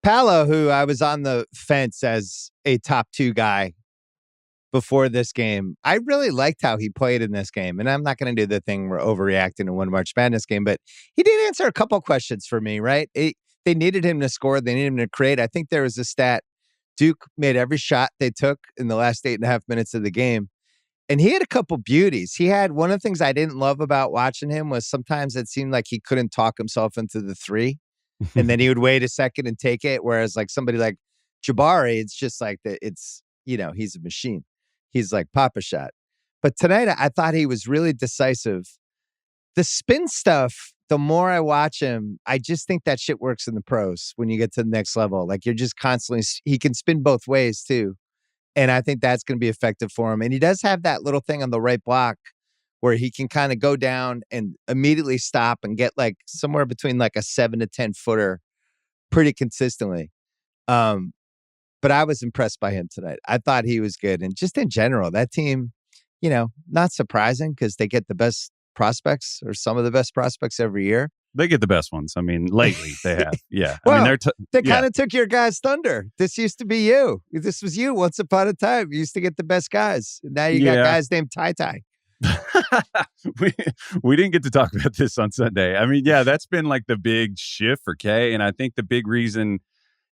Paolo, who I was on the fence as a top 2 guy before this game, I really liked how he played in this game. And I'm not going to do the thing we're overreacting in one March Madness game, but he did answer a couple questions for me, right? They needed him to score. They needed him to create. I think there was a stat. Duke made every shot they took in the last 8.5 minutes of the game. And he had a couple beauties. He had one of the things I didn't love about watching him was sometimes it seemed like he couldn't talk himself into the three. And then he would wait a second and take it. Whereas like somebody like Jabari, it's just like that. It's, he's a machine. He's like pop a shot. But tonight I thought he was really decisive. The spin stuff, the more I watch him, I just think that shit works in the pros when you get to the next level. Like you're just constantly, he can spin both ways too. And I think that's going to be effective for him. And he does have that little thing on the right block where he can kind of go down and immediately stop and get like somewhere between like a 7 to 10 footer pretty consistently. But I was impressed by him tonight. I thought he was good. And just in general, that team, not surprising because they get the best prospects or some of the best prospects every year. They get the best ones. I mean, lately they have. Yeah. Well, I mean, they kind of took your guys' thunder. This used to be you. This was you once upon a time. You used to get the best guys. Now you got guys named Tai. we didn't get to talk about this on Sunday. I mean, that's been like the big shift for K. And I think the big reason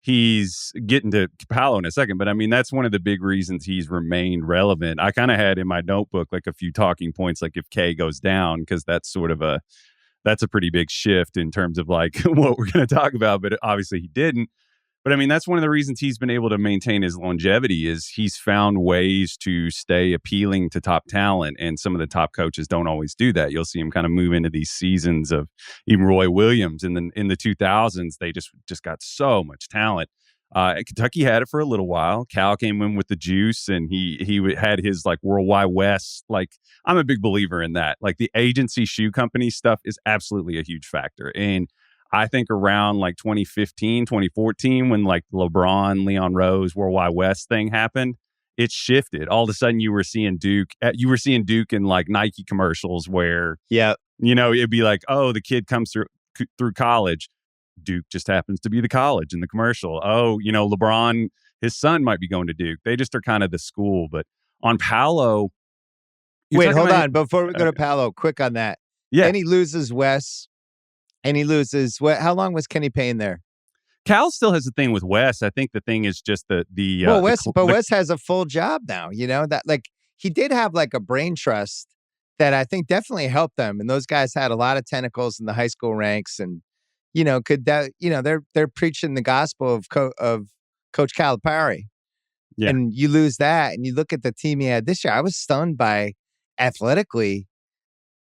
he's getting to Paolo in a second, but I mean, that's one of the big reasons he's remained relevant. I kind of had in my notebook like a few talking points, like if K goes down, because that's a pretty big shift in terms of like what we're going to talk about, but obviously he didn't. But I mean, that's one of the reasons he's been able to maintain his longevity is he's found ways to stay appealing to top talent. And some of the top coaches don't always do that. You'll see him kind of move into these seasons of even Roy Williams in the 2000s. They just got so much talent. Kentucky had it for a little while. Cal came in with the juice and he had his like Worldwide West. Like I'm a big believer in that. Like the agency shoe company stuff is absolutely a huge factor. And I think around like 2015, 2014, when like LeBron, Leon Rose, Worldwide West thing happened, it shifted. All of a sudden you were seeing Duke in like Nike commercials where, it'd be like, oh, the kid comes through college. Duke just happens to be the college in the commercial. Oh, LeBron, his son might be going to Duke. They just are kind of the school. But on Paolo. Wait, hold on. Before we go to Paolo, quick on that. Yeah. And he loses Wes. And he loses. How long was Kenny Payne there? Cal still has a thing with Wes. I think the thing is just Wes has a full job now. That like he did have like a brain trust that I think definitely helped them. And those guys had a lot of tentacles in the high school ranks, and they're preaching the gospel of Coach Calipari. Yeah. And you lose that, and you look at the team he had this year. I was stunned by athletically.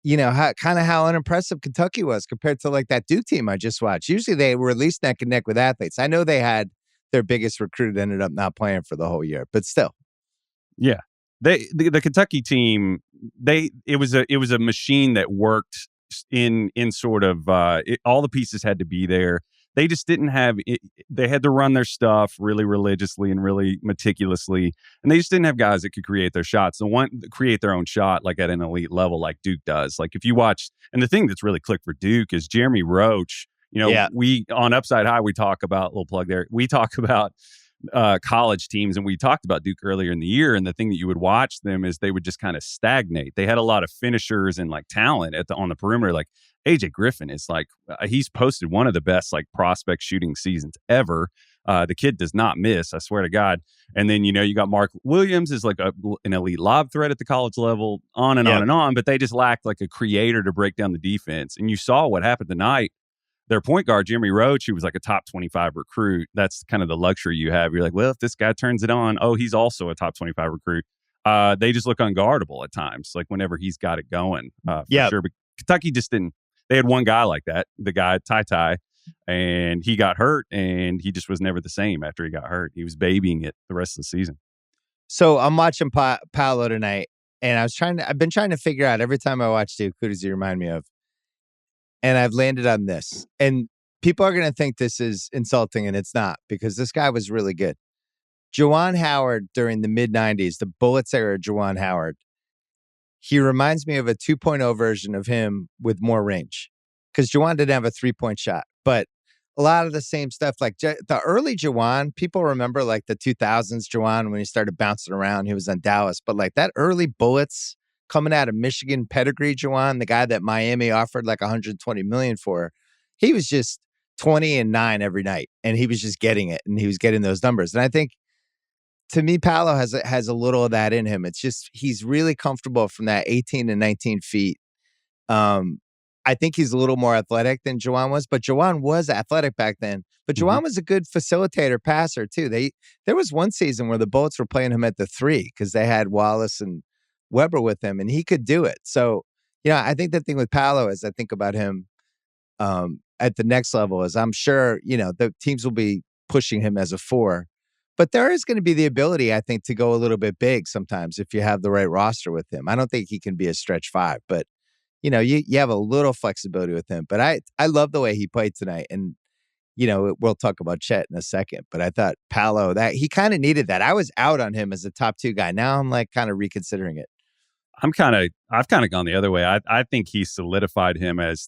How unimpressive Kentucky was compared to like that Duke team I just watched. Usually they were at least neck and neck with athletes. I know they had their biggest recruit ended up not playing for the whole year, but still. Yeah. The Kentucky team, it was a machine that worked in sort of all the pieces had to be there. They just didn't have it. They had to run their stuff really religiously and really meticulously. And they just didn't have guys that could create their shots. Create their own shot like at an elite level like Duke does. Like if you watch, and the thing that's really clicked for Duke is Jeremy Roach. We on Upside High, we talk about, little plug there, we talk about college teams, and we talked about Duke earlier in the year. And the thing that you would watch them is they would just kind of stagnate. They had a lot of finishers and like talent on the perimeter. Like AJ Griffin is like, he's posted one of the best like prospect shooting seasons ever. The kid does not miss, I swear to God. And then, you got Mark Williams is like an elite lob threat at the college level, on and on and on. But they just lacked like a creator to break down the defense. And you saw what happened tonight. Their point guard, Jeremy Roach, who was like a top 25 recruit, that's kind of the luxury you have. You're like, well, if this guy turns it on, he's also a top 25 recruit. They just look unguardable at times, like whenever he's got it going. Sure. But Kentucky just didn't. They had one guy like that, the guy, Tai, and he got hurt, and he just was never the same after he got hurt. He was babying it the rest of the season. So I'm watching Paolo tonight, and I've been trying to figure out every time I watch Duke, who does he remind me of? And I've landed on this. And people are going to think this is insulting, and it's not, because this guy was really good. Juwan Howard during the mid-90s, the Bullets era Juwan Howard, he reminds me of a 2.0 version of him with more range. Because Juwan didn't have a three-point shot. But a lot of the same stuff. Like the early Juwan, people remember like the 2000s Juwan when he started bouncing around. He was on Dallas, but like that early Bullets coming out of Michigan pedigree Juwan, the guy that Miami offered like 120 million for, he was just 20-9 every night, and he was just getting it, and he was getting those numbers. And I think to me, Paolo has a little of that in him. It's just he's really comfortable from that 18 to 19 feet. I think he's a little more athletic than Juwan was, but Juwan was athletic back then. But Juwan was a good facilitator passer too. There was one season where the Bullets were playing him at the 3 because they had Wallace and Weber with him, and he could do it. So, I think the thing with Paolo is I think about him at the next level is I'm sure, the teams will be pushing him as a 4. But there is going to be the ability, I think, to go a little bit big sometimes if you have the right roster with him. I don't think he can be a stretch 5, but you have a little flexibility with him. But I love the way he played tonight. And, we'll talk about Chet in a second. But I thought Paolo, that he kind of needed that. I was out on him as a top 2 guy. Now I'm like kind of reconsidering it. I've kind of gone the other way. I think he solidified him as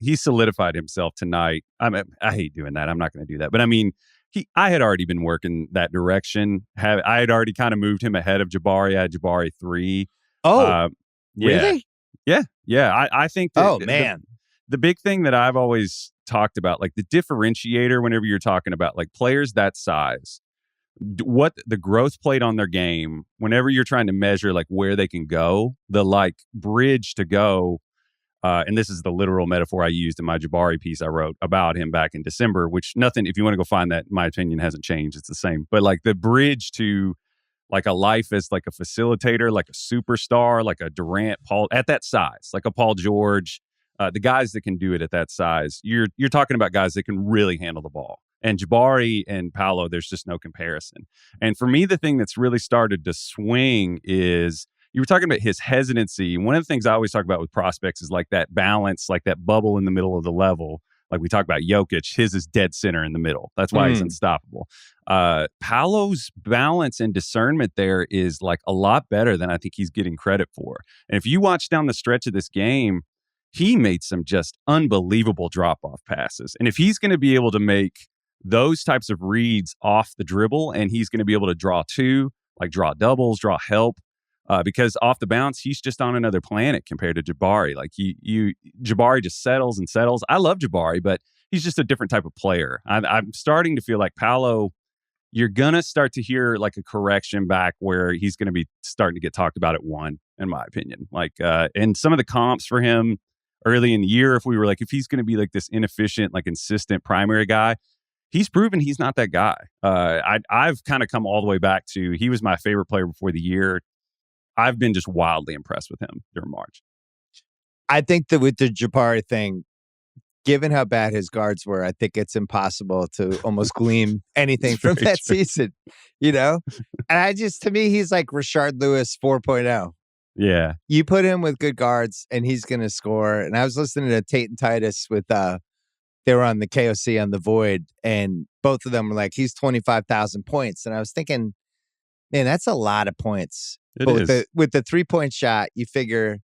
he solidified himself tonight. I hate doing that. I'm not going to do that. But I mean, I had already been working that direction. I had already kind of moved him ahead of Jabari. I had Jabari 3. Oh, yeah. Really? Yeah. I think that man. The big thing that I've always talked about, like the differentiator whenever you're talking about like players that size, what the growth plate on their game, whenever you're trying to measure like where they can go, the like bridge to go. And this is the literal metaphor I used in my Jabari piece I wrote about him back in December, which nothing, if you want to go find that, my opinion hasn't changed. It's the same. But like the bridge to like a life as like a facilitator, like a superstar, like a Durant, Paul, at that size, like a Paul George, the guys that can do it at that size, you're talking about guys that can really handle the ball. And Jabari and Paolo, there's just no comparison. And for me, the thing that's really started to swing is you were talking about his hesitancy. One of the things I always talk about with prospects is like that balance, like that bubble in the middle of the level. Like we talk about Jokic, his is dead center in the middle. That's why he's unstoppable. Paolo's balance and discernment there is like a lot better than I think he's getting credit for. And if you watch down the stretch of this game, he made some just unbelievable drop-off passes. And if he's going to be able to make those types of reads off the dribble, and he's going to be able to draw 2, like draw doubles, draw help, because off the bounce, he's just on another planet compared to Jabari. Like Jabari just settles and settles. I love Jabari, but he's just a different type of player. I'm starting to feel like Paolo, you're going to start to hear like a correction back where he's going to be starting to get talked about at 1, in my opinion. Like, and some of the comps for him early in the year, if we were like, if he's going to be like this inefficient, like insistent primary guy, he's proven he's not that guy. I've kind of come all the way back to, he was my favorite player before the year. I've been just wildly impressed with him during March. I think that with the Jabari thing, given how bad his guards were, I think it's impossible to almost glean anything from that season, And to me, he's like Rashard Lewis 4.0. Yeah. You put him with good guards and he's going to score. And I was listening to Tate and Titus with, they were on the KOC on The Void, and both of them were like, he's 25,000 points. And I was thinking, man, that's a lot of points. With the 3-point shot, you figure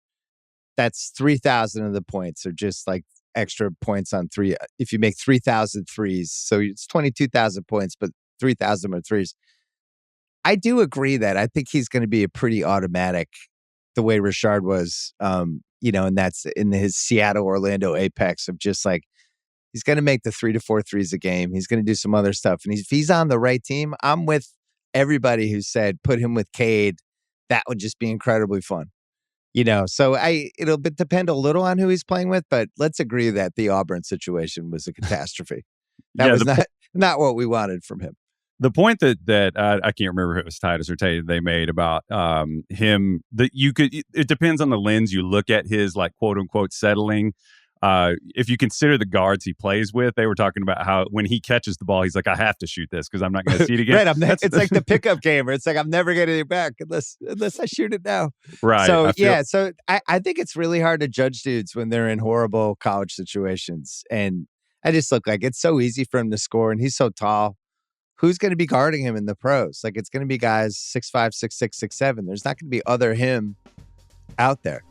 that's 3,000 of the points are just like extra points on 3. If you make 3,000 threes, so it's 22,000 points, but 3,000 are threes. I do agree that I think he's going to be a pretty automatic, the way Rashard was, and that's in his Seattle, Orlando apex of just like, he's going to make the 3 to 4 threes a game. He's going to do some other stuff. And if he's on the right team, I'm with everybody who said put him with Cade. That would just be incredibly fun. So it'll depend a little on who he's playing with, but let's agree that the Auburn situation was a catastrophe. That was not what we wanted from him. The point that I can't remember if it was Titus or Tate they made about him, that it depends on the lens you look at his like quote unquote settling. If you consider the guards he plays with, they were talking about how when he catches the ball, he's like, I have to shoot this because I'm not going to see it again. Right, it's like the pickup game where it's like, I'm never getting it back unless I shoot it now. Right. So I think it's really hard to judge dudes when they're in horrible college situations. And I just look like it's so easy for him to score, and he's so tall. Who's going to be guarding him in the pros? Like, it's going to be guys 6'5", 6'6", 6'7". There's not going to be other him out there.